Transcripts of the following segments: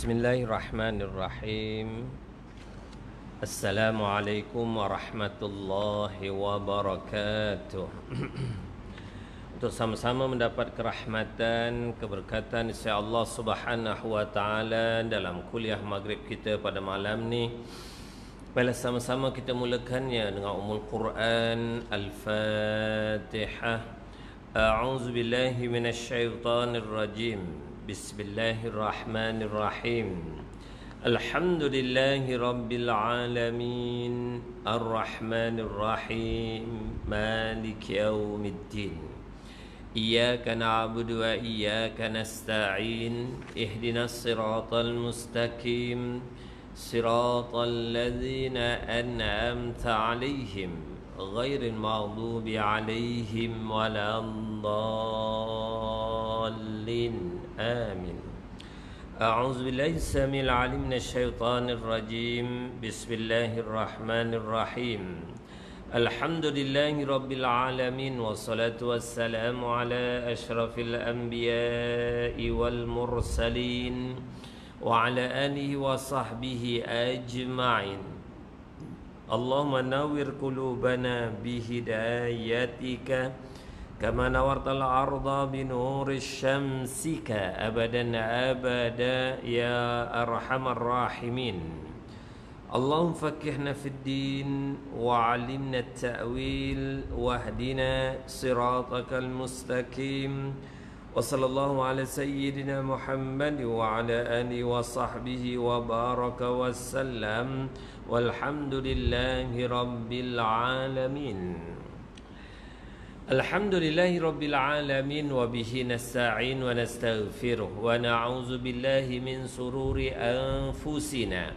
Bismillahirrahmanirrahim. Assalamualaikum warahmatullahi wabarakatuh. Untuk sama-sama mendapat kerahmatan, keberkatan insya Allah subhanahu wa ta'ala dalam kuliah maghrib kita pada malam ni, baiklah sama-sama kita mulakannya dengan Ummul Quran Al-Fatihah. A'udzu billahi minasyaitonir rajim. Bismillahirrahmanirrahim. Alhamdulillahi rabbil alamin. Ar-Rahmanir Rahim. Maliki yaumiddin. Iyyaka na'budu wa iyyaka nasta'in. Ihdinas siratal mustaqim. Siratal ladzina an'amta 'alaihim ghairil maghdubi 'alaihim waladdallin. آمين. أعوذ بالله السميع العليم من الشيطان الرجيم. بسم الله الرحمن الرحيم. الحمد لله رب العالمين والصلاة والسلام على أشرف الأنبياء والمرسلين وعلى آله وصحبه أجمعين. اللهم نور قلوبنا بهدايتك كما نورت الأرض بنور الشمسك أبدا أبدا يا أرحم الراحمين. اللهم فكهنا في الدين وعلمنا التأويل واهدنا صراطك المستقيم. وصلى الله على سيدنا محمد وعلى آله وصحبه وبارك وسلم والحمد لله رب العالمين. Alhamdulillahi rabbil alamin wa bihi nasta'in wa nastaghfiruh wa na'udzu billahi min sururi anfusina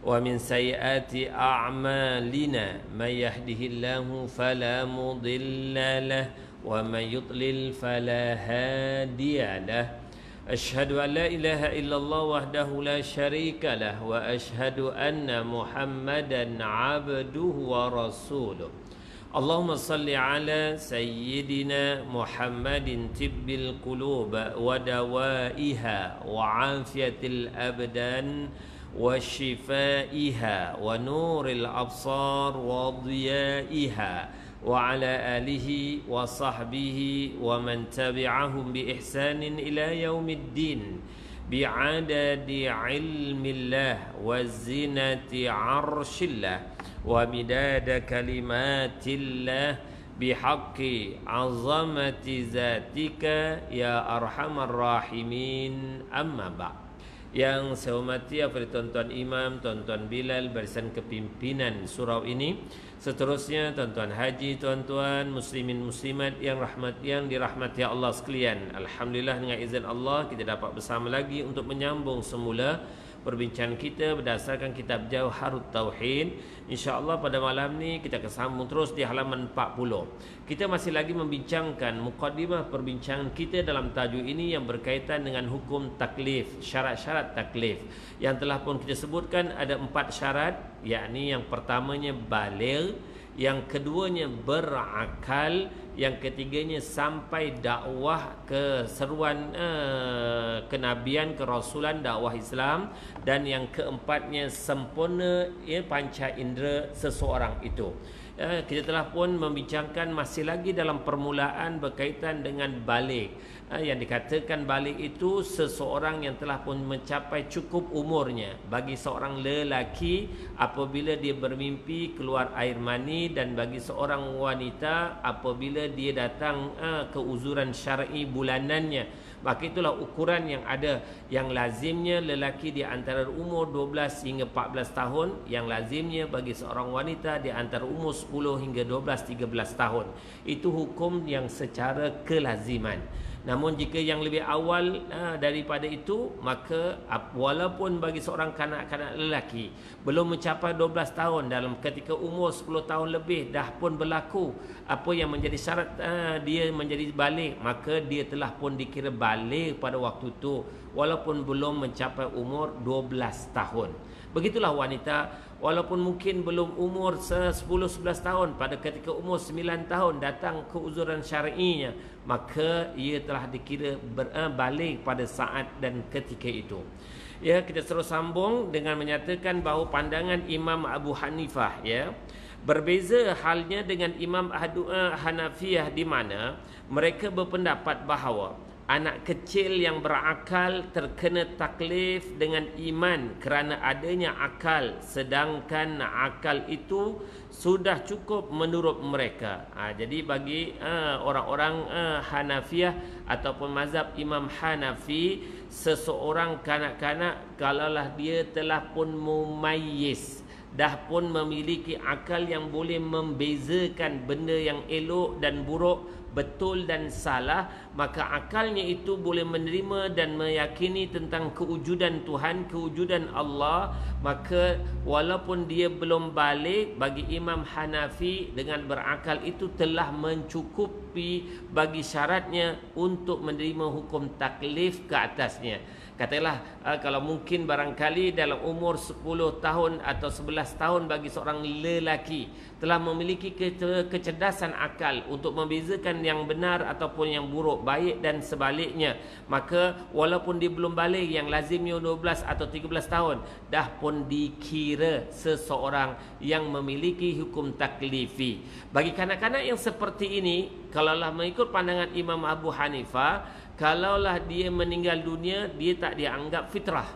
wa min sayyiati a'malina may yahdihillahu fala mudilla lahu wa may yudlil fala hadiya lahu. Ashhadu an la ilaha illallah wahdahu la syarika lahu wa ashhadu anna Muhammadan 'abduhu wa rasuluh. Allahumma salli ala sayyidina Muhammadin tibbil qulub wa dawaiha wa afiyatil abdan wa shifaiha wa nuril absar wa diyaiha wa ala alihi wa sahbihi wa man tabi'ahum bi ihsanin ila yaumiddin bi'adadi ilmillah wa zinati arshillah wa midada kalimatillah bihaqqi azamati zatika ya arhamar rahimin. Amma ba'. Yang saya hormati apa tuan-tuan imam, tuan-tuan Bilal barisan kepimpinan surau ini, seterusnya tuan-tuan haji, tuan-tuan muslimin muslimat yang dirahmati Allah sekalian. Alhamdulillah dengan izin Allah kita dapat bersama lagi untuk menyambung semula perbincangan kita berdasarkan kitab Jauharut Tauhid. InsyaAllah pada malam ni kita akan sambung terus di halaman 40. Kita masih lagi membincangkan muqaddimah perbincangan kita dalam tajuk ini yang berkaitan dengan hukum taklif, syarat-syarat taklif. Yang telah pun kita sebutkan ada 4 syarat, yakni yang pertamanya baligh, yang keduanya berakal, yang ketiganya sampai dakwah keseruan kenabian, kerasulan, dakwah Islam, dan yang keempatnya sempurna panca indera seseorang itu. Kita telah pun membincangkan masih lagi dalam permulaan berkaitan dengan balik. Yang dikatakan balik itu seseorang yang telah pun mencapai cukup umurnya. Bagi seorang lelaki apabila dia bermimpi keluar air mani, dan bagi seorang wanita apabila dia datang keuzuran syar'i bulanannya, maka itulah ukuran yang ada. Yang lazimnya lelaki di antara umur 12 hingga 14 tahun, yang lazimnya bagi seorang wanita di antara umur 10 hingga 12-13 tahun. Itu hukum yang secara kelaziman. Namun jika yang lebih awal daripada itu, maka walaupun bagi seorang kanak-kanak lelaki belum mencapai 12 tahun, dalam ketika umur 10 tahun lebih dah pun berlaku apa yang menjadi syarat dia menjadi balik, maka dia telah pun dikira balik pada waktu itu walaupun belum mencapai umur 12 tahun. Begitulah wanita, walaupun mungkin belum umur 10-11 tahun, pada ketika umur 9 tahun datang keuzuran syar'inya, maka ia telah dikira balik pada saat dan ketika itu. Ya, kita terus sambung dengan menyatakan bahawa pandangan Imam Abu Hanifah, ya, berbeza halnya dengan Imam Hanafiyah, di mana mereka berpendapat bahawa anak kecil yang berakal terkena taklif dengan iman kerana adanya akal, sedangkan akal itu sudah cukup menurut mereka. Jadi bagi orang-orang Hanafiyah ataupun mazhab Imam Hanafi, seseorang kanak-kanak kalaulah dia telah pun mumayyiz, dah pun memiliki akal yang boleh membezakan benda yang elok dan buruk, betul dan salah, maka akalnya itu boleh menerima dan meyakini tentang kewujudan Tuhan, kewujudan Allah. Maka walaupun dia belum balik, bagi Imam Hanafi dengan berakal itu telah mencukupi bagi syaratnya untuk menerima hukum taklif ke atasnya. Katakanlah kalau mungkin barangkali dalam umur 10 tahun atau 11 tahun bagi seorang lelaki telah memiliki kecerdasan akal untuk membezakan yang benar ataupun yang buruk, baik dan sebaliknya, maka walaupun dia belum balik, yang lazimnya 12 atau 13 tahun, dah pun dikira seseorang yang memiliki hukum taklifi. Bagi kanak-kanak yang seperti ini, kalaulah mengikut pandangan Imam Abu Hanifah, kalaulah dia meninggal dunia, dia tak dianggap fitrah,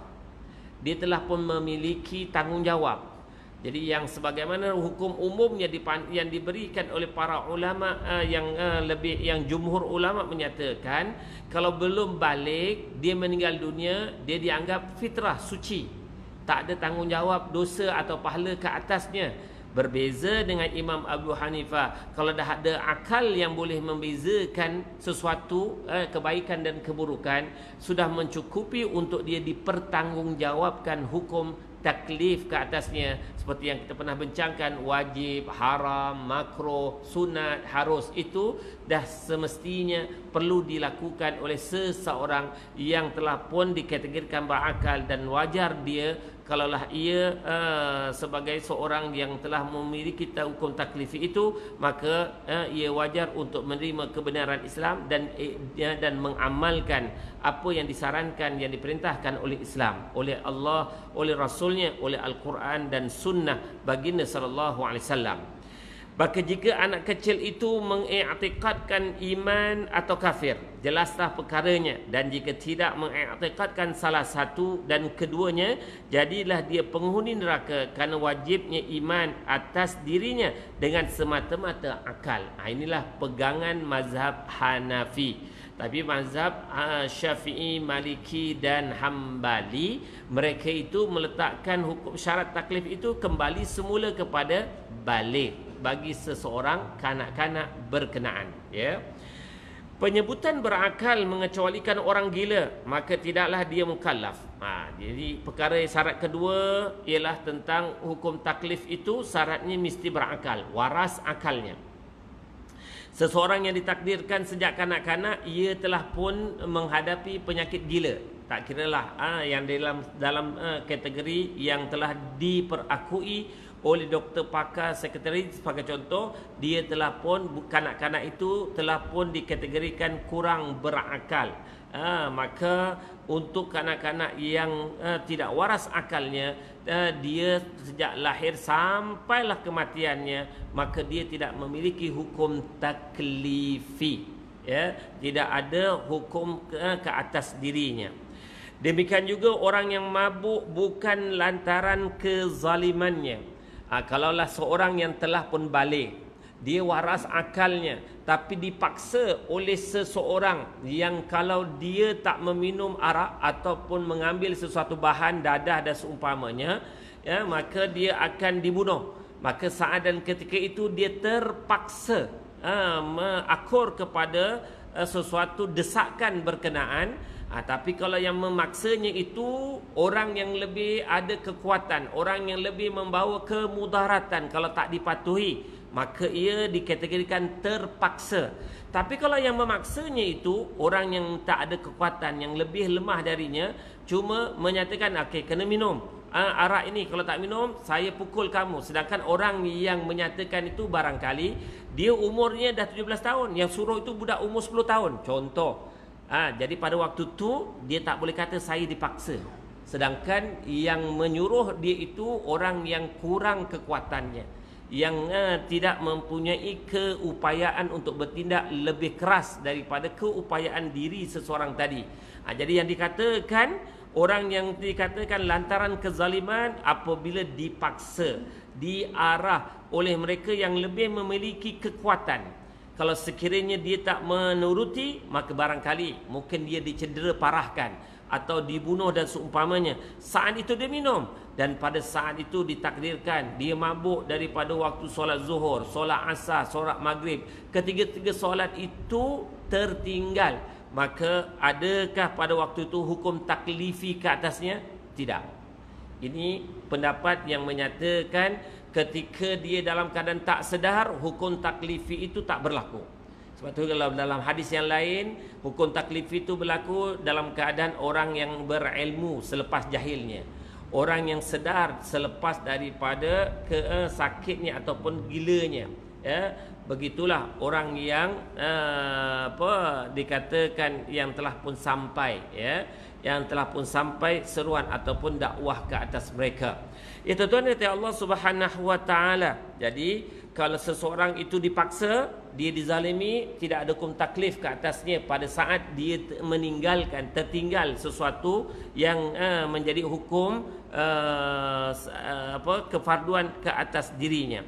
dia telah pun memiliki tanggungjawab. Jadi yang sebagaimana hukum umumnya yang diberikan oleh para ulama, yang jumhur ulama menyatakan, kalau belum balik, dia meninggal dunia, dia dianggap fitrah, suci, tak ada tanggungjawab dosa atau pahala ke atasnya. Berbeza dengan Imam Abu Hanifah, kalau dah ada akal yang boleh membezakan sesuatu kebaikan dan keburukan, sudah mencukupi untuk dia dipertanggungjawabkan hukum taklif ke atasnya. Seperti yang kita pernah bincangkan, wajib, haram, makruh, sunat, harus, itu dah semestinya perlu dilakukan oleh seseorang yang telah pun dikategorikan berakal, dan wajar dia kalaulah ia sebagai seorang yang telah memiliki hukum taklifi itu, maka ia wajar untuk menerima kebenaran Islam dan mengamalkan apa yang disarankan, yang diperintahkan oleh Islam, oleh Allah, oleh Rasulnya, oleh Al-Quran dan Sunnah baginda sallallahu alaihi wasallam. Maka jika anak kecil itu mengiktikadkan iman atau kafir, jelaslah perkaranya. Dan jika tidak mengiktikadkan salah satu dan keduanya, jadilah dia penghuni neraka, kerana wajibnya iman atas dirinya dengan semata-mata akal. Inilah pegangan mazhab Hanafi. Tapi mazhab Syafi'i, Maliki dan Hambali, mereka itu meletakkan hukum syarat taklif itu kembali semula kepada balik bagi seseorang kanak-kanak berkenaan, ya. Penyebutan berakal mengecualikan orang gila, maka tidaklah dia mukallaf. Jadi perkara syarat kedua ialah tentang hukum taklif itu syaratnya mesti berakal, waras akalnya. Seseorang yang ditakdirkan sejak kanak-kanak, ia telah pun menghadapi penyakit gila. Tak kiralah yang dalam kategori yang telah diperakui oleh doktor pakar sekretari, sebagai contoh, dia telah pun, kanak-kanak itu telah pun dikategorikan kurang berakal. Maka untuk kanak-kanak yang tidak waras akalnya, dia sejak lahir sampailah kematiannya, maka dia tidak memiliki hukum taklifi, ya, tidak ada hukum ke atas dirinya. Demikian juga orang yang mabuk bukan lantaran kezalimannya. Kalaulah seorang yang telah pun balik, dia waras akalnya, tapi dipaksa oleh seseorang yang kalau dia tak meminum arak ataupun mengambil sesuatu bahan, dadah dan seumpamanya, ya, maka dia akan dibunuh. Maka saat dan ketika itu dia terpaksa mengakur kepada sesuatu desakan berkenaan. Tapi kalau yang memaksanya itu orang yang lebih ada kekuatan, orang yang lebih membawa kemudaratan, kalau tak dipatuhi, maka ia dikategorikan terpaksa. Tapi kalau yang memaksanya itu orang yang tak ada kekuatan, yang lebih lemah darinya, cuma menyatakan okey, kena minum arak ini, kalau tak minum saya pukul kamu. Sedangkan orang yang menyatakan itu barangkali dia umurnya dah 17 tahun, yang suruh itu budak umur 10 tahun contoh. Jadi pada waktu tu dia tak boleh kata saya dipaksa. Sedangkan yang menyuruh dia itu orang yang kurang kekuatannya, yang tidak mempunyai keupayaan untuk bertindak lebih keras daripada keupayaan diri seseorang tadi. Jadi yang dikatakan, orang yang dikatakan lantaran kezaliman apabila dipaksa, diarah oleh mereka yang lebih memiliki kekuatan. Kalau sekiranya dia tak menuruti, maka barangkali mungkin dia dicedera parahkan atau dibunuh dan seumpamanya. Saat itu dia minum, dan pada saat itu ditakdirkan dia mabuk daripada waktu solat zuhur, solat asar, solat maghrib. Ketiga-tiga solat itu tertinggal, maka adakah pada waktu itu hukum taklifi ke atasnya? Tidak. Ini pendapat yang menyatakan ketika dia dalam keadaan tak sedar, hukum taklifi itu tak berlaku. Sebab itu dalam hadis yang lain, hukum taklifi itu berlaku dalam keadaan orang yang berilmu selepas jahilnya, orang yang sedar selepas daripada sakitnya ataupun gilanya. Begitulah orang yang dikatakan yang telah pun sampai, yang telah pun sampai seruan ataupun dakwah ke atas mereka. Itu tuan kata Allah Subhanahu wa taala. Jadi kalau seseorang itu dipaksa, dia dizalimi, tidak ada hukum taklif ke atasnya pada saat dia meninggalkan, tertinggal sesuatu yang menjadi hukum kefarduan ke atas dirinya.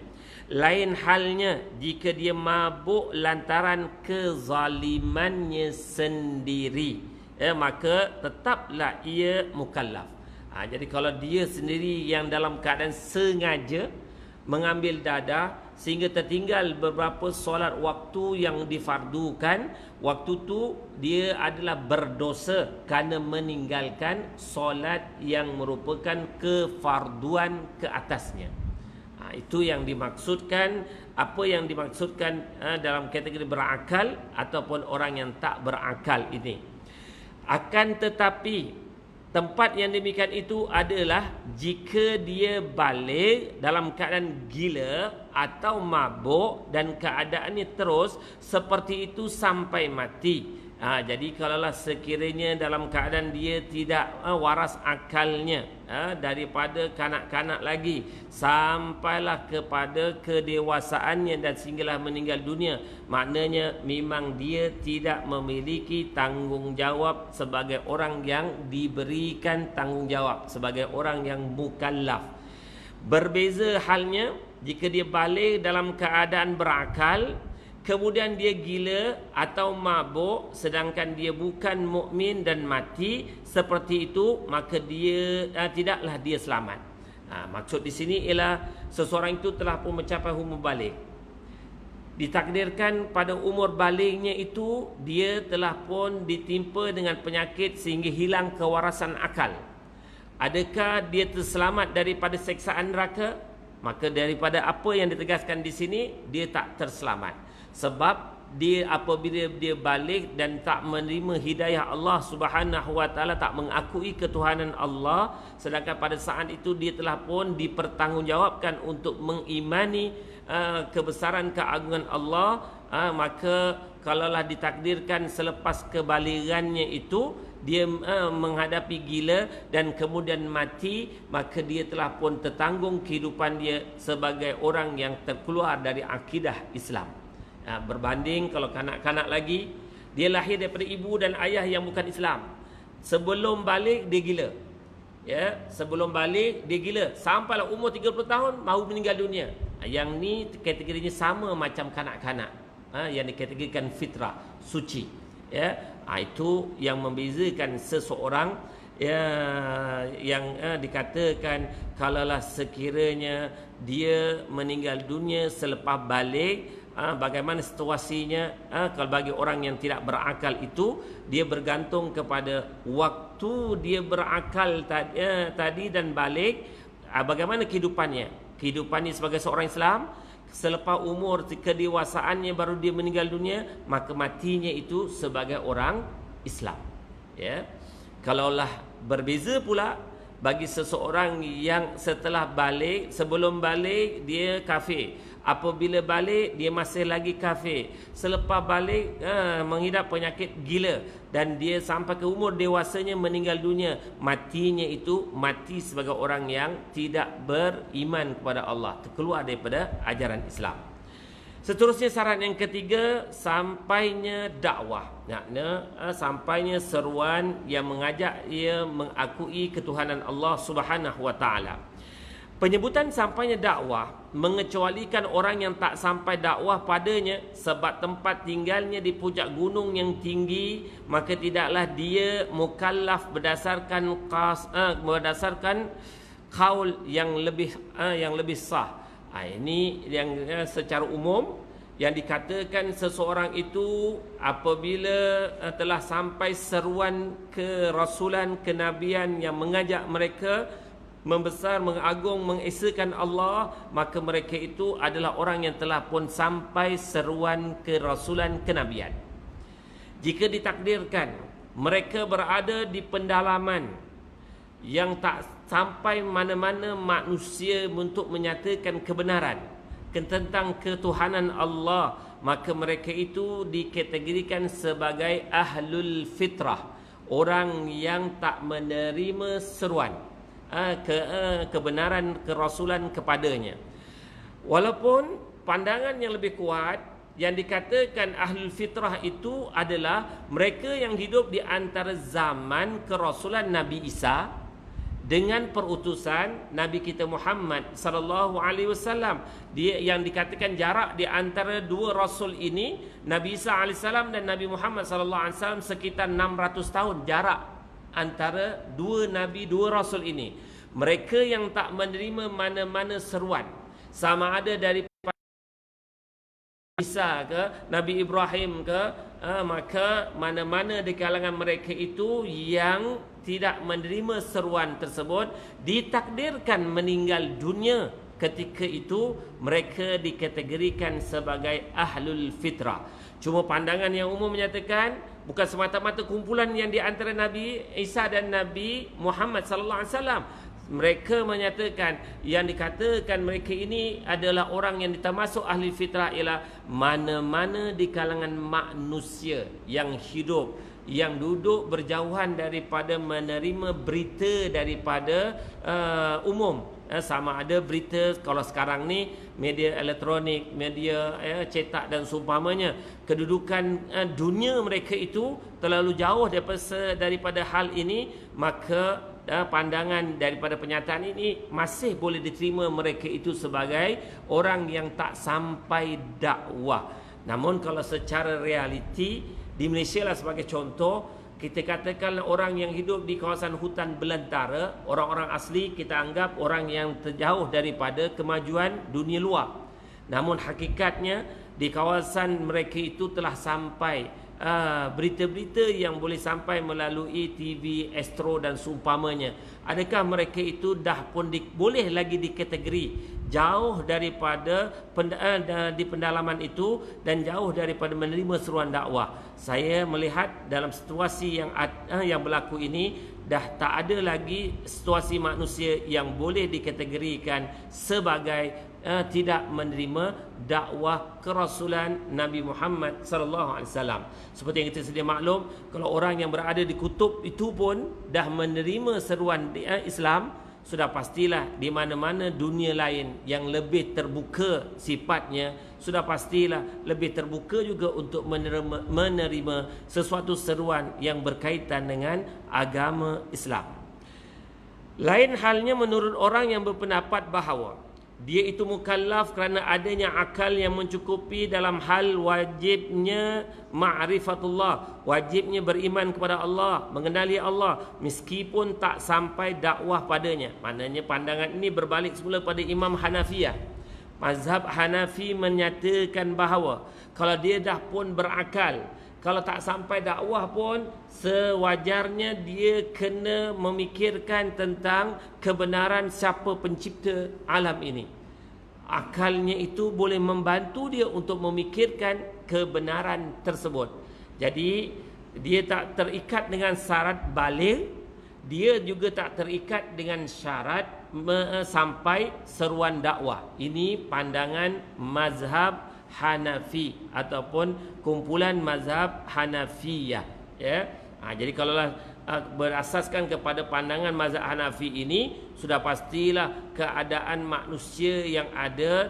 Lain halnya jika dia mabuk lantaran kezalimannya sendiri, maka tetaplah ia mukallaf. Jadi kalau dia sendiri yang dalam keadaan sengaja mengambil dadah sehingga tertinggal beberapa solat waktu yang difardukan, waktu tu dia adalah berdosa kerana meninggalkan solat yang merupakan kefarduan ke atasnya. Itu yang dimaksudkan. Apa yang dimaksudkan dalam kategori berakal ataupun orang yang tak berakal ini. Akan tetapi tempat yang demikian itu adalah jika dia balik dalam keadaan gila atau mabuk dan keadaannya terus seperti itu sampai mati. Jadi kalaulah sekiranya dalam keadaan dia tidak waras akalnya, daripada kanak-kanak lagi sampailah kepada kedewasaannya dan sehinggalah meninggal dunia, maknanya memang dia tidak memiliki tanggungjawab sebagai orang yang diberikan tanggungjawab, sebagai orang yang mukallaf. Berbeza halnya jika dia balik dalam keadaan berakal, kemudian dia gila atau mabuk sedangkan dia bukan mukmin dan mati, seperti itu maka dia tidaklah dia selamat. Maksud di sini ialah seseorang itu telah pun mencapai umur balik. Ditakdirkan pada umur baliknya itu dia telah pun ditimpa dengan penyakit sehingga hilang kewarasan akal. Adakah dia terselamat daripada seksaan neraka? Maka daripada apa yang ditegaskan di sini, dia tak terselamat. Sebab dia apabila dia balik dan tak menerima hidayah Allah Subhanahu wa taala, tak mengakui ketuhanan Allah, sedangkan pada saat itu dia telah pun dipertanggungjawabkan untuk mengimani kebesaran keagungan Allah, maka kalaulah ditakdirkan selepas kebaligannya itu dia menghadapi gila dan kemudian mati, maka dia telah pun tertanggung kehidupan dia sebagai orang yang terkeluar dari akidah Islam. Berbanding kalau kanak-kanak lagi, dia lahir daripada ibu dan ayah yang bukan Islam, sebelum balik dia gila, sebelum balik dia gila sampailah umur 30 tahun mahu meninggal dunia. Yang ni kategorinya sama macam kanak-kanak, yang dikategorikan fitrah, suci. Itu yang membezakan seseorang yang dikatakan kalaulah sekiranya dia meninggal dunia selepas balik, bagaimana situasinya. Kalau bagi orang yang tidak berakal itu, dia bergantung kepada waktu dia berakal tadi dan balik, bagaimana kehidupannya. Kehidupannya sebagai seorang Islam, selepas umur kedewasaannya baru dia meninggal dunia, maka matinya itu sebagai orang Islam. Kalaulah berbeza pula bagi seseorang yang setelah balik, sebelum balik dia kafir, Apabila balik dia masih lagi kafir. Selepas balik mengidap penyakit gila dan dia sampai ke umur dewasanya meninggal dunia, matinya itu mati sebagai orang yang tidak beriman kepada Allah, terkeluar daripada ajaran Islam. Seterusnya syarat yang ketiga, sampainya dakwah. Maknanya sampainya seruan yang mengajak ia mengakui ketuhanan Allah Subhanahu wa taala. Penyebutan sampainya dakwah mengecualikan orang yang tak sampai dakwah padanya sebab tempat tinggalnya di puncak gunung yang tinggi, maka tidaklah dia mukallaf berdasarkan qaul yang lebih sah. Ini yang secara umum yang dikatakan seseorang itu apabila telah sampai seruan kerasulan, kenabian yang mengajak mereka membesar, mengagung, mengesakan Allah, maka mereka itu adalah orang yang telah pun sampai seruan kerasulan, kenabian. Jika ditakdirkan mereka berada di pendalaman yang tak sampai mana-mana manusia untuk menyatakan kebenaran tentang ketuhanan Allah, maka mereka itu dikategorikan sebagai ahlul fitrah, orang yang tak menerima seruan kebenaran kerasulan kepadanya. Walaupun pandangan yang lebih kuat yang dikatakan ahlul fitrah itu adalah mereka yang hidup di antara zaman kerasulan Nabi Isa dengan perutusan Nabi kita Muhammad sallallahu alaihi wasallam. Dia yang dikatakan jarak di antara dua rasul ini, Nabi Isa alaihi salam dan Nabi Muhammad sallallahu alaihi wasallam, sekitar 600 tahun jarak antara dua nabi, dua rasul ini. Mereka yang tak menerima mana-mana seruan, sama ada dari Isa ke Nabi Ibrahim ke, maka mana-mana di kalangan mereka itu yang tidak menerima seruan tersebut ditakdirkan meninggal dunia. Ketika itu mereka dikategorikan sebagai ahlul fitrah. Cuma pandangan yang umum menyatakan bukan semata-mata kumpulan yang di antara Nabi Isa dan Nabi Muhammad sallallahu alaihi wasallam. Mereka menyatakan yang dikatakan mereka ini adalah orang yang termasuk ahli fitrah ialah mana-mana di kalangan manusia yang hidup, yang duduk berjauhan daripada menerima berita daripada umum. Sama ada berita, kalau sekarang ni media elektronik, media cetak dan seumpamanya, kedudukan dunia mereka itu terlalu jauh daripada hal ini, maka pandangan daripada penyataan ini masih boleh diterima mereka itu sebagai orang yang tak sampai dakwah. Namun kalau secara realiti di Malaysia lah sebagai contoh, kita katakan orang yang hidup di kawasan hutan belantara, orang-orang asli kita anggap orang yang terjauh daripada kemajuan dunia luar. Namun hakikatnya di kawasan mereka itu telah sampai berita-berita yang boleh sampai melalui TV, Astro dan seumpamanya. Adakah mereka itu dah pun boleh lagi dikategori jauh daripada di pendalaman itu dan jauh daripada menerima seruan dakwah? Saya melihat dalam situasi yang berlaku ini dah tak ada lagi situasi manusia yang boleh dikategorikan sebagai tidak menerima dakwah kerasulan Nabi Muhammad sallallahu alaihi wasallam. Seperti yang kita sedia maklum, kalau orang yang berada di kutub itu pun dah menerima seruan Islam, sudah pastilah di mana-mana dunia lain yang lebih terbuka sifatnya, sudah pastilah lebih terbuka juga untuk menerima sesuatu seruan yang berkaitan dengan agama Islam. Lain halnya menurut orang yang berpendapat bahawa dia itu mukallaf kerana adanya akal yang mencukupi dalam hal wajibnya ma'rifatullah, wajibnya beriman kepada Allah, mengenali Allah meskipun tak sampai dakwah padanya. Maknanya pandangan ini berbalik semula pada Imam Hanafiyah. Mazhab Hanafi menyatakan bahawa kalau dia dah pun berakal, kalau tak sampai dakwah pun sewajarnya dia kena memikirkan tentang kebenaran siapa pencipta alam ini. Akalnya itu boleh membantu dia untuk memikirkan kebenaran tersebut. Jadi dia tak terikat dengan syarat baligh, dia juga tak terikat dengan syarat sampai seruan dakwah. Ini pandangan mazhab Hanafi ataupun kumpulan mazhab Hanafiyah, ya. Jadi kalaulah berasaskan kepada pandangan mazhab Hanafi ini, sudah pastilah keadaan manusia yang ada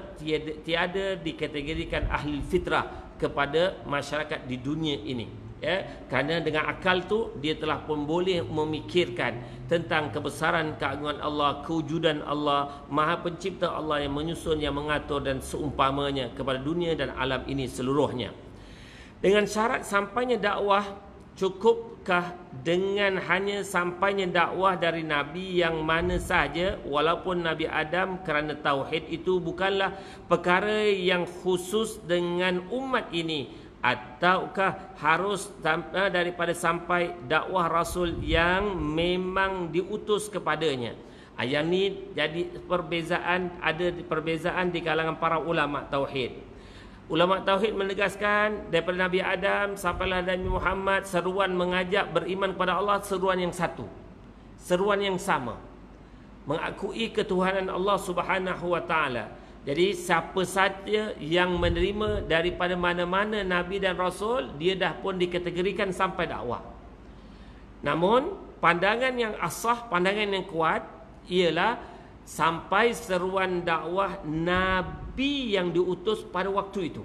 tiada dikategorikan ahli fitrah kepada masyarakat di dunia ini, ya. Kerana dengan akal tu dia telah pun boleh memikirkan tentang kebesaran keagungan Allah, kewujudan Allah, Maha Pencipta Allah yang menyusun, yang mengatur dan seumpamanya kepada dunia dan alam ini seluruhnya. Dengan syarat sampainya dakwah, cukupkah dengan hanya sampainya dakwah dari Nabi yang mana sahaja, walaupun Nabi Adam, kerana tauhid itu bukanlah perkara yang khusus dengan umat ini, ataukah harus daripada sampai dakwah Rasul yang memang diutus kepadanya? Yang ni jadi ada perbezaan di kalangan para ulama tauhid. Ulama tauhid menegaskan daripada Nabi Adam sampailah Nabi Muhammad, seruan mengajak beriman kepada Allah, seruan yang satu, seruan yang sama, mengakui ketuhanan Allah Subhanahu wa taala. Jadi siapa saja yang menerima daripada mana-mana Nabi dan Rasul, dia dah pun dikategorikan sampai dakwah. Namun pandangan yang asah, pandangan yang kuat ialah sampai seruan dakwah Nabi yang diutus pada waktu itu.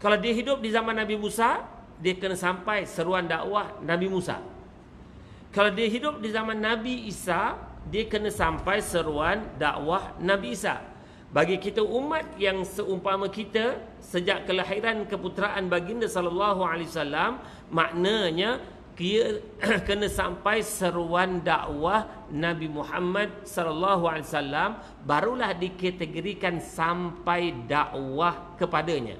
Kalau dia hidup di zaman Nabi Musa, dia kena sampai seruan dakwah Nabi Musa. Kalau dia hidup di zaman Nabi Isa, dia kena sampai seruan dakwah Nabi Isa. Bagi kita umat yang seumpama kita, sejak kelahiran keputeraan baginda sallallahu alaihi wasallam, maknanya dia kena sampai seruan dakwah Nabi Muhammad sallallahu alaihi wasallam, barulah dikategorikan sampai dakwah kepadanya.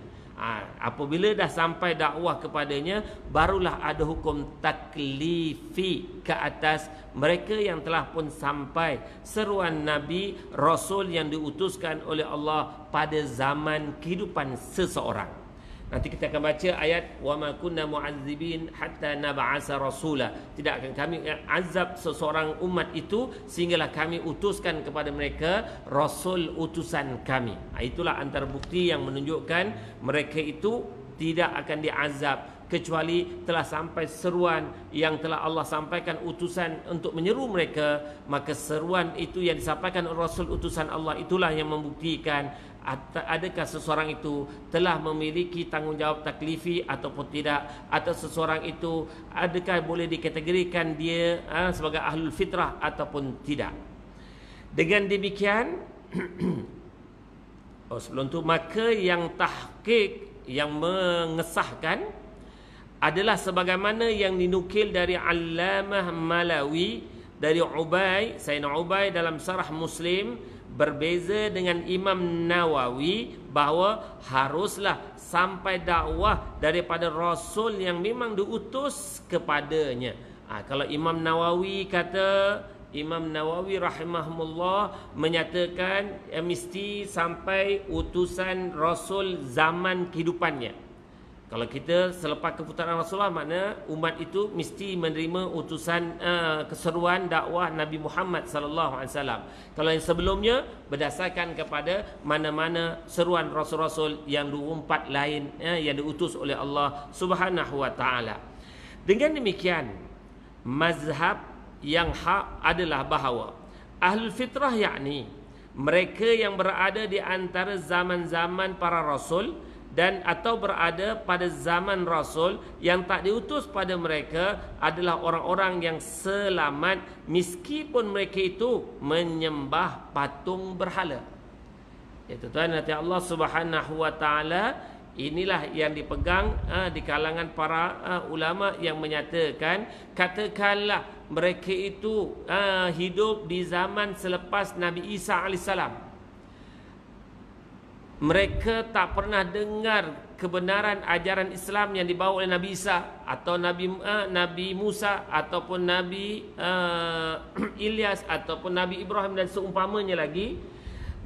Apabila dah sampai dakwah kepadanya, barulah ada hukum taklifi ke atas mereka yang telah pun sampai seruan Nabi Rasul yang diutuskan oleh Allah pada zaman kehidupan seseorang. Nanti kita akan baca ayat wa ma kunna mu'azzibin hatta nab'asa rasula. Tidak akan kami azab seseorang umat itu sehinggalah kami utuskan kepada mereka rasul utusan kami. Itulah antara bukti yang menunjukkan mereka itu tidak akan diazab kecuali telah sampai seruan yang telah Allah sampaikan utusan untuk menyeru mereka. Maka seruan itu yang disampaikan oleh rasul utusan Allah, itulah yang membuktikan adakah seseorang itu telah memiliki tanggungjawab taklifi ataupun tidak, atau seseorang itu adakah boleh dikategorikan dia sebagai ahlul fitrah ataupun tidak. Dengan demikian sebelum tu, maka yang tahqiq, yang mengesahkan adalah sebagaimana yang dinukil dari Allamah Malawi, dari Sayyidina Ubay dalam Syarah Muslim, berbeza dengan Imam Nawawi bahawa haruslah sampai dakwah daripada Rasul yang memang diutus kepadanya. Kalau Imam Nawawi kata, Imam Nawawi rahimahumullah menyatakan mesti sampai utusan Rasul zaman kehidupannya. Kalau kita selepas keputaraan Rasulullah, makna umat itu mesti menerima utusan keseruan dakwah Nabi Muhammad sallallahu alaihi wasallam. Kalau yang sebelumnya berdasarkan kepada mana-mana seruan rasul-rasul yang 24 lain yang diutus oleh Allah Subhanahu wa taala. Dengan demikian, mazhab yang hak adalah bahawa ahlul fitrah, yakni mereka yang berada di antara zaman-zaman para rasul dan atau berada pada zaman Rasul yang tak diutus pada mereka adalah orang-orang yang selamat meskipun mereka itu menyembah patung berhala. Ya tuan, nanti Allah Subhanahu wa taala, inilah yang dipegang di kalangan para ulama yang menyatakan, katakanlah mereka itu hidup di zaman selepas Nabi Isa alaihissalam. Mereka tak pernah dengar kebenaran ajaran Islam yang dibawa oleh Nabi Isa atau Nabi Musa ataupun Nabi Ilyas ataupun Nabi Ibrahim dan seumpamanya lagi.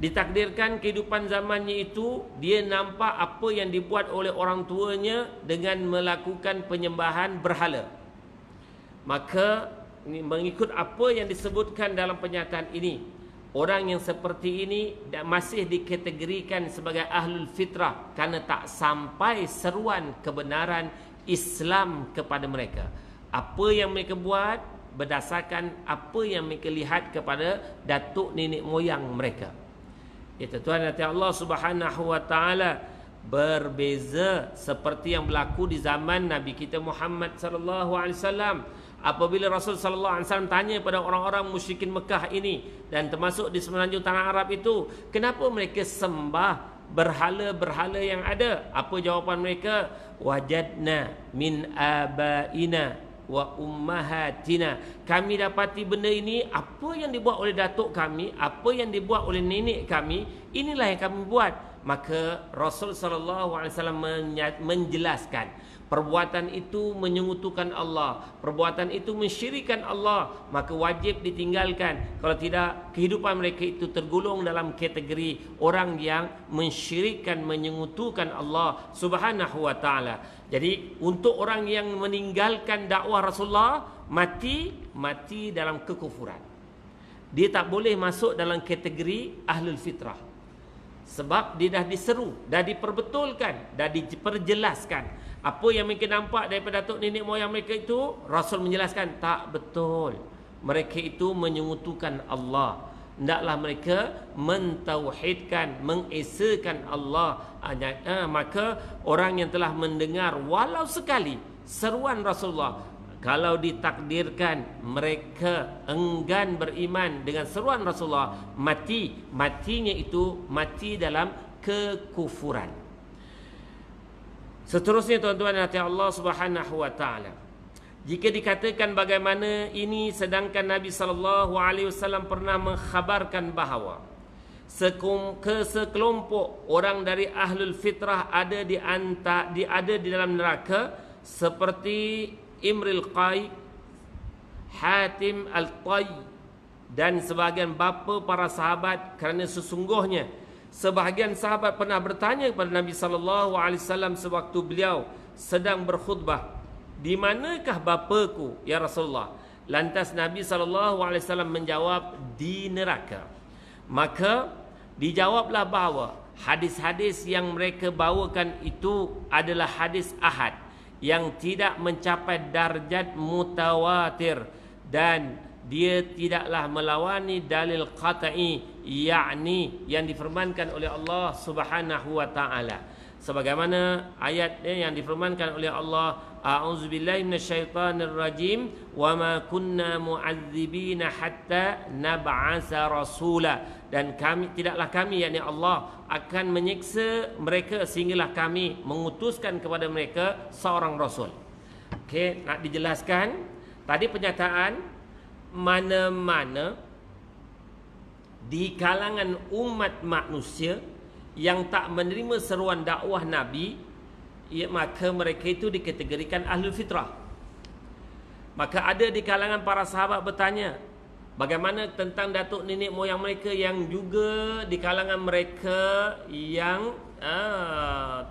Ditakdirkan kehidupan zamannya itu dia nampak apa yang dibuat oleh orang tuanya dengan melakukan penyembahan berhala. Maka mengikut apa yang disebutkan dalam pernyataan ini, orang yang seperti ini masih dikategorikan sebagai ahlul fitrah kerana tak sampai seruan kebenaran Islam kepada mereka. Apa yang mereka buat berdasarkan apa yang mereka lihat kepada datuk nenek moyang mereka. Ya tuan hati Allah Subhanahu wa taala, berbeza seperti yang berlaku di zaman Nabi kita Muhammad sallallahu alaihi wasallam. Apabila Rasul sallallahu alaihi wasallam tanya pada orang-orang musyrikin Mekah ini dan termasuk di semenanjung tanah Arab itu, kenapa mereka sembah berhala-berhala yang ada? Apa jawapan mereka? Wajadna min abaina wa ummahatina. Kami dapati benda ini, apa yang dibuat oleh datuk kami, apa yang dibuat oleh nenek kami, inilah yang kami buat. Maka Rasul sallallahu alaihi wasallam menjelaskan, perbuatan itu menyekutukan Allah, perbuatan itu mensyirikkan Allah, maka wajib ditinggalkan. Kalau tidak, kehidupan mereka itu tergolong dalam kategori orang yang mensyirikkan, menyekutukan Allah Subhanahu wa taala. Jadi untuk orang yang meninggalkan dakwah Rasulullah, mati dalam kekufuran. Dia tak boleh masuk dalam kategori ahlul fitrah. Sebab dia dah diseru, dah diperbetulkan, dah diperjelaskan. Apa yang mereka nampak daripada datuk nenek moyang mereka itu, Rasul menjelaskan tak betul. Mereka itu menyekutukan Allah. Hendaklah mereka mentauhidkan, mengesakan Allah. Maka orang yang telah mendengar walau sekali seruan Rasulullah, kalau ditakdirkan mereka enggan beriman dengan seruan Rasulullah, matinya itu mati dalam kekufuran. Seterusnya tuan-tuan hati Allah Subhanahu wa taala, jika dikatakan bagaimana ini, sedangkan Nabi sallallahu alaihi wasallam pernah mengkhabarkan bahawa sekelompok orang dari ahlul fitrah ada di dalam neraka, seperti Imril Qai, Hatim Al-Tai dan sebahagian bapa para sahabat, kerana sesungguhnya sebahagian sahabat pernah bertanya kepada Nabi sallallahu alaihi wasallam sewaktu beliau sedang berkhutbah, "Di manakah bapaku ya Rasulullah?" Lantas Nabi sallallahu alaihi wasallam menjawab, "Di neraka." Maka dijawablah bahawa hadis-hadis yang mereka bawakan itu adalah hadis ahad yang tidak mencapai darjat mutawatir, dan dia tidaklah melawani dalil qat'i, yakni yang difirmankan oleh Allah Subhanahu wa taala. Sebagaimana ayatnya yang difirmankan oleh Allah, a'udzubillahi minasyaitonir rajim, wa ma kunna mu'adzibina hatta nab'asa rasula. Dan tidaklah kami, yakni Allah, akan menyiksa mereka sehinggalah kami mengutuskan kepada mereka seorang rasul. Okey, nak dijelaskan tadi pernyataan mana-mana di kalangan umat manusia yang tak menerima seruan dakwah Nabi, maka mereka itu dikategorikan ahlul fitrah. Maka ada di kalangan para sahabat bertanya, bagaimana tentang datuk nenek moyang mereka yang juga di kalangan mereka yang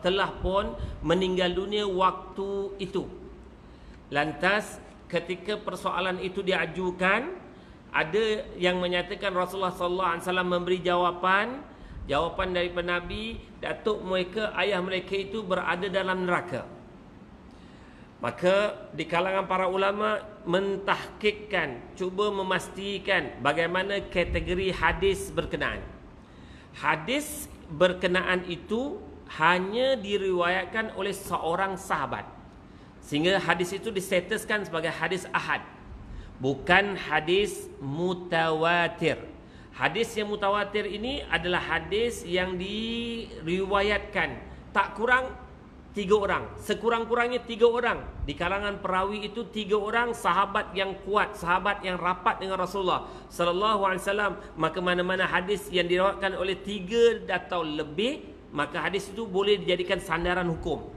telah pun meninggal dunia waktu itu. Lantas ketika persoalan itu diajukan, ada yang menyatakan Rasulullah sallallahu alaihi wasallam memberi jawapan daripada Nabi, datuk mereka, ayah mereka itu berada dalam neraka. Maka di kalangan para ulama mentahqiqkan, cuba memastikan bagaimana kategori hadis berkenaan. Hadis berkenaan itu hanya diriwayatkan oleh seorang sahabat, sehingga hadis itu distatuskan sebagai hadis ahad, bukan hadis mutawatir. Hadis yang mutawatir ini adalah hadis yang diriwayatkan tak kurang 3 orang, sekurang-kurangnya 3 orang. Di kalangan perawi itu 3 orang sahabat yang kuat, sahabat yang rapat dengan Rasulullah sallallahu alaihi wasallam. Maka mana-mana hadis yang diriwayatkan oleh 3 atau lebih, maka hadis itu boleh dijadikan sandaran hukum.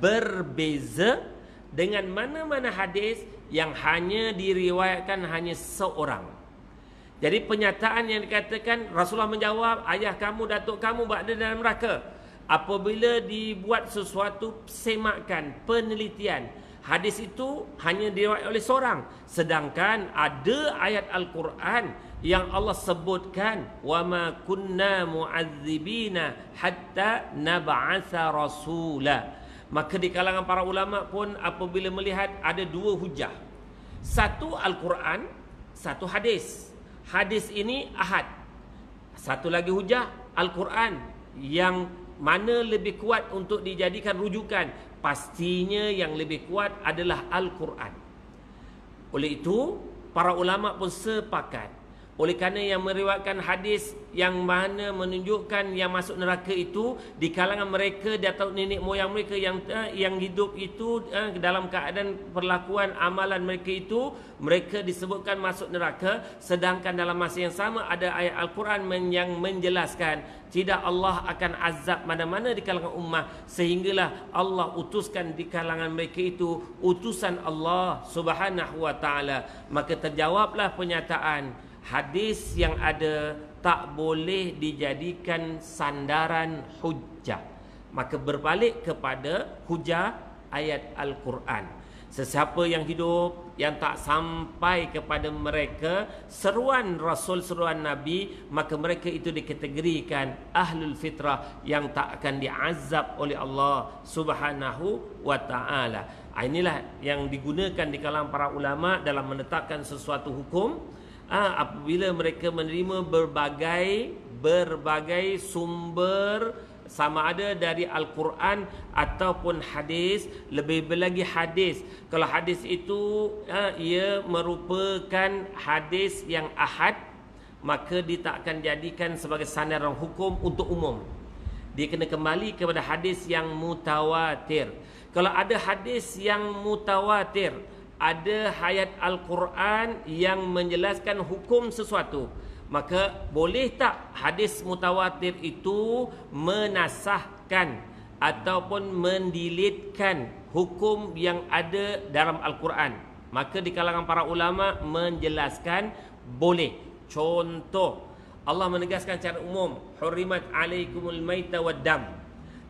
Berbeza dengan mana-mana hadis yang hanya diriwayatkan hanya seorang. Jadi pernyataan yang dikatakan Rasulullah menjawab, ayah kamu, datuk kamu berada dalam neraka, apabila dibuat sesuatu semakan penelitian, hadis itu hanya diriwayatkan oleh seorang. Sedangkan ada ayat Al-Quran yang Allah sebutkan, wa ma kunna mu'adzibina hatta nab'atha rasula. Maka di kalangan para ulama pun apabila melihat ada dua hujah, satu Al-Quran, satu hadis. Hadis ini ahad. Satu lagi hujah Al-Quran, yang mana lebih kuat untuk dijadikan rujukan? Pastinya yang lebih kuat adalah Al-Quran. Oleh itu para ulama pun sepakat, oleh kerana yang meriwayatkan hadis yang mana menunjukkan yang masuk neraka itu di kalangan mereka di atau nenek moyang mereka yang hidup itu dalam keadaan perlakuan amalan mereka itu, mereka disebutkan masuk neraka. Sedangkan dalam masa yang sama ada ayat Al-Quran yang menjelaskan tidak Allah akan azab mana-mana di kalangan ummah, sehinggalah Allah utuskan di kalangan mereka itu utusan Allah Subhanahu wa taala. Maka terjawablah pernyataan hadis yang ada tak boleh dijadikan sandaran hujah, maka berbalik kepada hujah ayat Al-Quran. Sesiapa yang hidup yang tak sampai kepada mereka seruan Rasul, seruan Nabi, maka mereka itu dikategorikan ahlul fitrah yang tak akan diazab oleh Allah Subhanahu wa taala. Inilah yang digunakan di kalangan para ulama dalam menetapkan sesuatu hukum. Apabila mereka menerima berbagai sumber, sama ada dari Al-Quran ataupun hadis. Lebih lagi hadis, kalau hadis itu ia merupakan hadis yang ahad, maka dia tak akan jadikan sebagai sandaran hukum untuk umum. Dia kena kembali kepada hadis yang mutawatir. Kalau ada hadis yang mutawatir, ada ayat Al-Quran yang menjelaskan hukum sesuatu, maka boleh tak hadis mutawatir itu menasahkan ataupun mendelitkan hukum yang ada dalam Al-Quran? Maka di kalangan para ulama menjelaskan boleh. Contoh, Allah menegaskan secara umum, hurrimat alaikumul maita wad dam,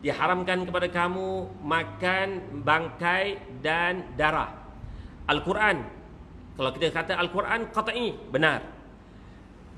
diharamkan kepada kamu makan bangkai dan darah. Al-Quran, kalau kita kata Al-Quran qat'i, benar.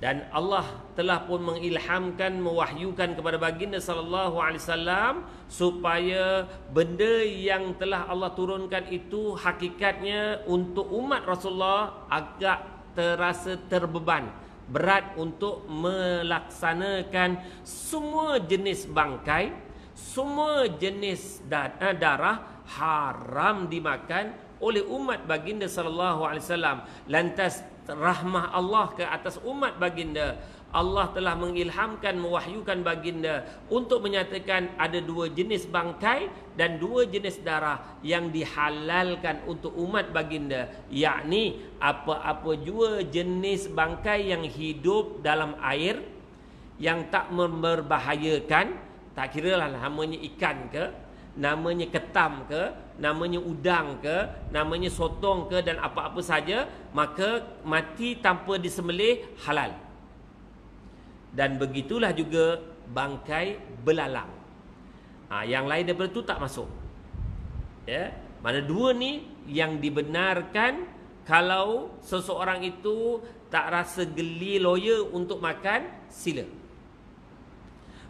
Dan Allah telah pun mengilhamkan, mewahyukan kepada baginda sallallahu alaihi wasallam supaya benda yang telah Allah turunkan itu hakikatnya untuk umat Rasulullah agak terasa terbeban, berat untuk melaksanakan semua jenis bangkai, semua jenis darah haram dimakan oleh umat baginda sallallahu alaihi wasallam. Lantas rahmah Allah ke atas umat baginda, Allah telah mengilhamkan, mewahyukan baginda untuk menyatakan ada dua jenis bangkai dan dua jenis darah yang dihalalkan untuk umat baginda, yakni apa-apa jua jenis bangkai yang hidup dalam air yang tak membahayakan, tak kiralah namanya ikan ke, namanya ketam ke, namanya udang ke, namanya sotong ke, dan apa-apa saja, maka mati tanpa disembelih halal. Dan begitulah juga bangkai belalang. Yang lain daripada itu tak masuk. Ya, mana dua ni yang dibenarkan kalau seseorang itu tak rasa geli loya untuk makan, sila.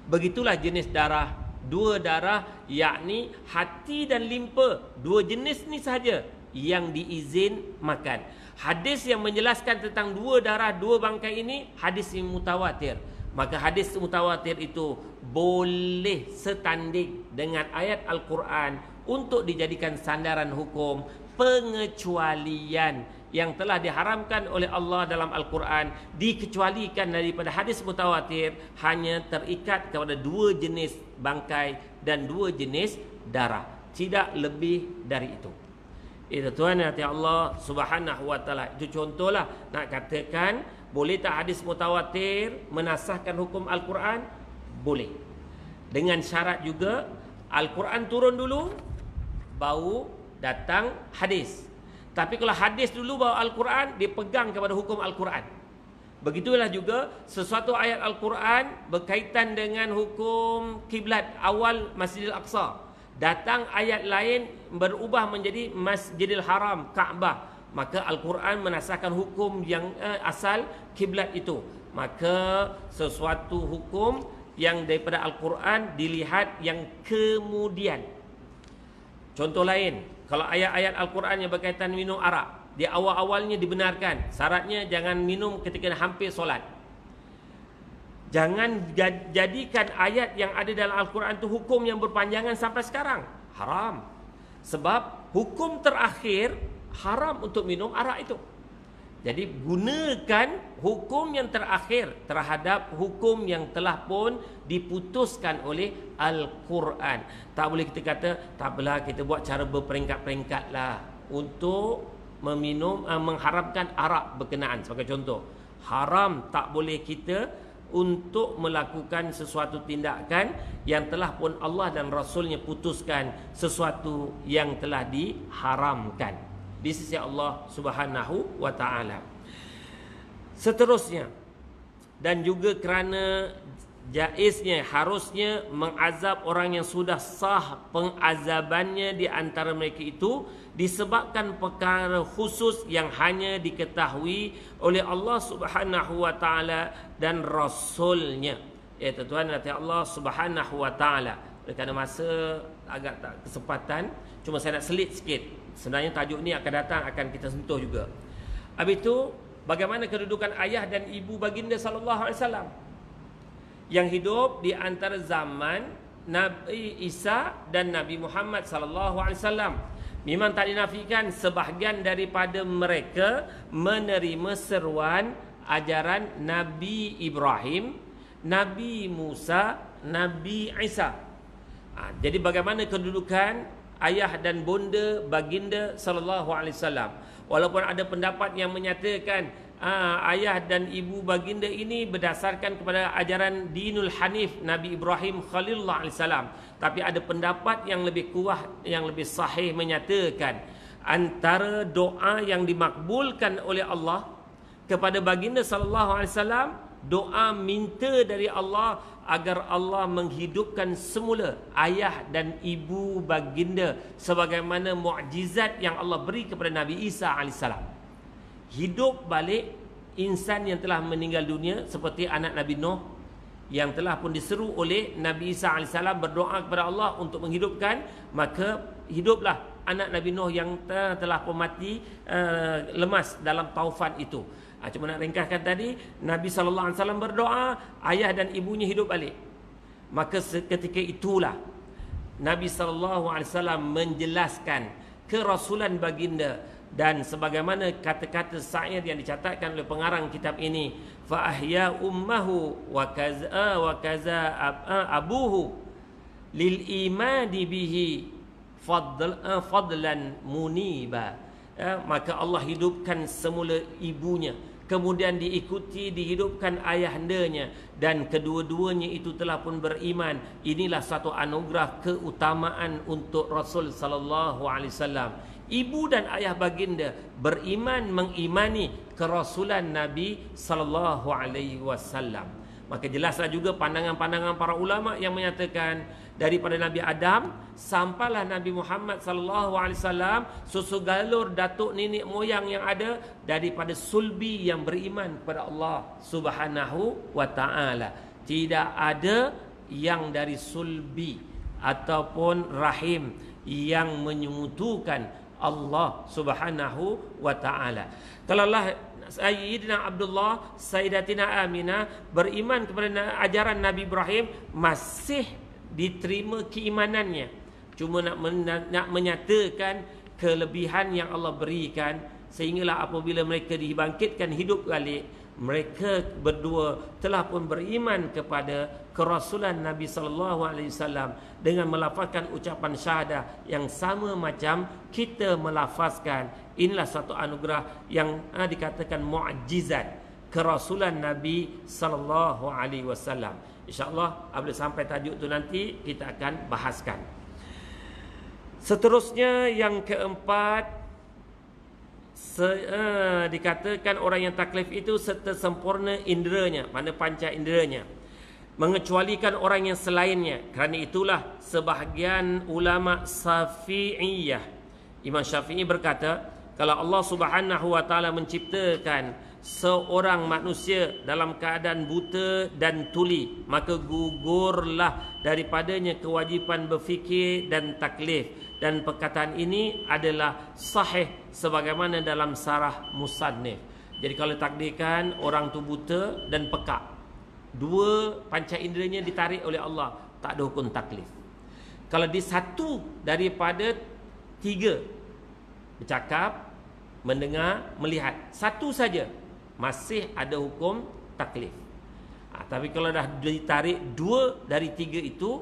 Begitulah jenis darah. Dua darah, yakni hati dan limpa, dua jenis ni sahaja yang diizin makan. Hadis yang menjelaskan tentang dua darah, dua bangkai ini hadis yang mutawatir. Maka hadis mutawatir itu boleh setanding dengan ayat Al-Quran untuk dijadikan sandaran hukum. Pengecualian yang telah diharamkan oleh Allah dalam Al-Quran dikecualikan daripada hadis mutawatir hanya terikat kepada dua jenis bangkai dan dua jenis darah, tidak lebih dari itu. Itu Tuhan hati Allah Subhanahu wa taala. Itu contohlah nak katakan boleh tak hadis mutawatir menasahkan hukum Al-Quran? Boleh. Dengan syarat juga Al-Quran turun dulu baru datang hadis. Tapi kalau hadis dulu bawa Al-Quran, dia pegang kepada hukum Al-Quran. Begitulah juga sesuatu ayat Al-Quran berkaitan dengan hukum kiblat awal Masjidil Aqsa. datang ayat lain berubah menjadi Masjidil Haram, Kaabah, maka Al-Quran menasahkan hukum yang asal kiblat itu. Maka sesuatu hukum yang daripada Al-Quran dilihat yang kemudian. Contoh lain, kalau ayat-ayat Al-Quran yang berkaitan minum arak, di awal-awalnya dibenarkan, syaratnya jangan minum ketika hampir solat. Jangan jadikan ayat yang ada dalam Al-Quran itu hukum yang berpanjangan sampai sekarang. Haram. Sebab hukum terakhir haram untuk minum arak itu. Jadi gunakan hukum yang terakhir terhadap hukum yang telah pun diputuskan oleh Al-Quran. Tak boleh kita kata, tak apalah kita buat cara berperingkat-peringkat lah untuk mengharamkan arak berkenaan. Sebagai contoh, haram tak boleh kita untuk melakukan sesuatu tindakan yang telah pun Allah dan Rasulnya putuskan sesuatu yang telah diharamkan di sisi Allah Subhanahu wa ta'ala. Seterusnya, dan juga kerana jaiznya, harusnya mengazab orang yang sudah sah pengazabannya di antara mereka itu disebabkan perkara khusus yang hanya diketahui oleh Allah Subhanahu wa ta'ala dan Rasulnya. Ya tuan-tuan, nanti Allah Subhanahu wa ta'ala, kerana masa agak tak kesempatan, cuma saya nak selit sikit. Sebenarnya tajuk ni akan datang, akan kita sentuh juga. Habis itu, bagaimana kedudukan ayah dan ibu baginda sallallahu alaihi wasallam yang hidup di antara zaman Nabi Isa dan Nabi Muhammad sallallahu alaihi wasallam. Memang tak dinafikan sebahagian daripada mereka menerima seruan ajaran Nabi Ibrahim, Nabi Musa, Nabi Isa. Jadi bagaimana kedudukan ayah dan bonda baginda sallallahu alaihi wasallam? Walaupun ada pendapat yang menyatakan ayah dan ibu baginda ini berdasarkan kepada ajaran Dinul Hanif Nabi Ibrahim Khalilullah alaihi salam, tapi ada pendapat yang lebih kuat, yang lebih sahih menyatakan antara doa yang dimakbulkan oleh Allah kepada baginda sallallahu alaihi wasallam, doa minta dari Allah agar Allah menghidupkan semula ayah dan ibu baginda sebagaimana mukjizat yang Allah beri kepada Nabi Isa alaihissalam. Hidup balik insan yang telah meninggal dunia, seperti anak Nabi Nuh yang telah pun diseru oleh Nabi Isa alaihissalam berdoa kepada Allah untuk menghidupkan, maka hiduplah anak Nabi Nuh yang telah pun mati lemas dalam taufan itu. Cuma nak ringkaskan tadi, Nabi SAW berdoa, ayah dan ibunya hidup balik. Maka ketika itulah Nabi SAW menjelaskan kerasulan baginda, dan sebagaimana kata-kata syair yang dicatatkan oleh pengarang kitab ini, fa ahya ummahu wa kaza abuhu lil imani bihi fadlan muniba. Maka Allah hidupkan semula ibunya, kemudian diikuti dihidupkan ayahandanya, dan kedua-duanya itu telah pun beriman. Inilah satu anugerah keutamaan untuk Rasul sallallahu alaihi wasallam. Ibu dan ayah baginda beriman, mengimani kerasulan Nabi sallallahu alaihi wasallam. Maka jelaslah juga pandangan-pandangan para ulama yang menyatakan daripada Nabi Adam sampailah Nabi Muhammad sallallahu alaihi wasallam, susu galur datuk nenek moyang yang ada daripada sulbi yang beriman kepada Allah Subhanahu wa taala. Tidak ada yang dari sulbi ataupun rahim yang menyemutukan Allah Subhanahu wa taala. Kalaulah Sayyidina Abdullah, Sayyidatina Aminah beriman kepada ajaran Nabi Ibrahim, masih diterima keimanannya. Cuma nak menyatakan kelebihan yang Allah berikan, sehinggalah apabila mereka dibangkitkan hidup balik, mereka berdua telah pun beriman kepada kerasulan Nabi sallallahu alaihi wasallam dengan melafazkan ucapan syahadah yang sama macam kita melafazkan. Inilah satu anugerah yang dikatakan mukjizat kerasulan Nabi sallallahu alaihi wasallam. Insya-Allah apabila sampai tajuk tu nanti kita akan bahaskan. Seterusnya yang keempat, dikatakan orang yang taklif itu serta sempurna inderanya, mana panca inderanya. mengecualikan orang yang selainnya. Kerana itulah sebahagian ulama Syafi'iyah, Imam Syafi'i berkata, kalau Allah Subhanahu wa taala menciptakan seorang manusia dalam keadaan buta dan tuli, maka gugurlah daripadanya kewajipan berfikir dan taklif. Dan perkataan ini adalah sahih sebagaimana dalam sarah musannif. Jadi kalau takdirkan orang tu buta dan pekak, dua panca inderanya ditarik oleh Allah, tak ada hukum taklif. Kalau di satu daripada tiga, bercakap, mendengar, melihat, satu saja, masih ada hukum taklif. Tapi kalau dah ditarik dua dari tiga itu,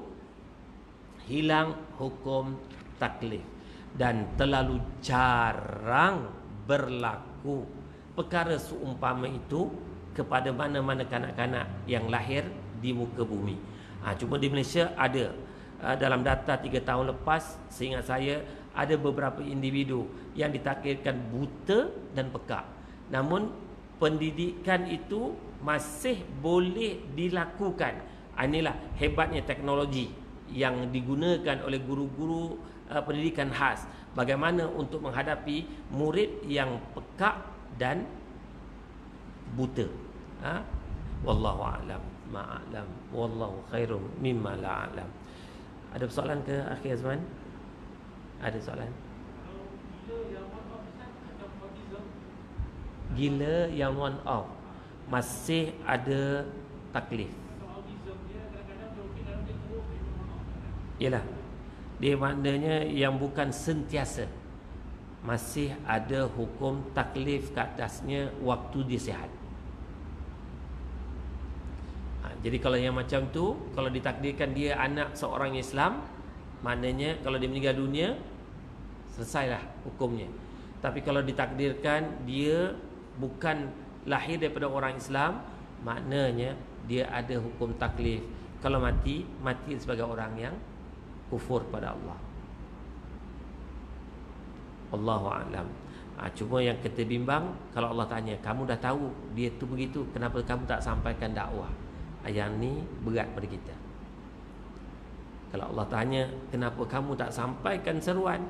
hilang hukum taklif. Dan terlalu jarang berlaku perkara seumpama itu kepada mana-mana kanak-kanak yang lahir di muka bumi. Cuma di Malaysia ada. Dalam data 3 tahun lepas, seingat saya, ada beberapa individu yang ditakdirkan buta dan pekak. Namun pendidikan itu masih boleh dilakukan. Inilah hebatnya teknologi yang digunakan oleh guru-guru pendidikan khas. Bagaimana untuk menghadapi murid yang pekak dan buta. Wallahu a'lam ma'alam, wallahu khairum mimma la'alam. Ada soalan ke akhir Azman? Ada soalan? Gila yang one off masih ada taklif. Yalah, dia maknanya yang bukan sentiasa, masih ada hukum taklif ke atasnya waktu dia sihat. Jadi kalau yang macam tu, kalau ditakdirkan dia anak seorang Islam, maknanya kalau dia meninggal dunia, selesailah hukumnya. Tapi kalau ditakdirkan dia bukan lahir daripada orang Islam, maknanya dia ada hukum taklif. Kalau mati, mati sebagai orang yang kufur pada Allah. Allahu a'lam. Cuma yang kita bimbang, kalau Allah tanya, kamu dah tahu dia tu begitu, kenapa kamu tak sampaikan dakwah? Yang ni berat pada kita. Kalau Allah tanya, kenapa kamu tak sampaikan seruan?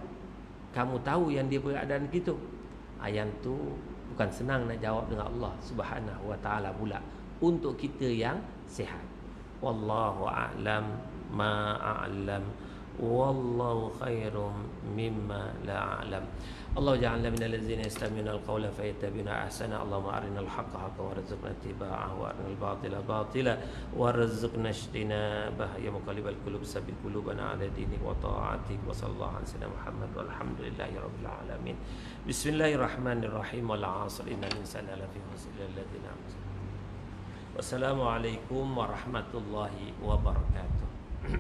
Kamu tahu yang dia berkeadaan gitu. Yang tu bukan senang nak jawab dengan Allah Subhanahu wa taala pula untuk kita yang sihat. Wallahu a'lam ma a'lam, wallahu khairum mimma la a'lam. Allah ja'alna minal ladzina yastami'una al-qawla fayattabi'una ahsana. Allahumma arinal haqqa haqqan warzuqna ittiba'ahu wa arinal batila batila warzuqna ijtinabah. Ya muqallibal qulub tsabbit qulubana 'ala dinik wa ta'atik. Wa sallallahu alaihi wasallam Muhammad walhamdulillahi rabbil alamin. Bismillahirrahmanirrahim. Wal 'asr innal insana lafi khusr illa alladziina amanu. Wassalamualaikum warahmatullahi wabarakatuh.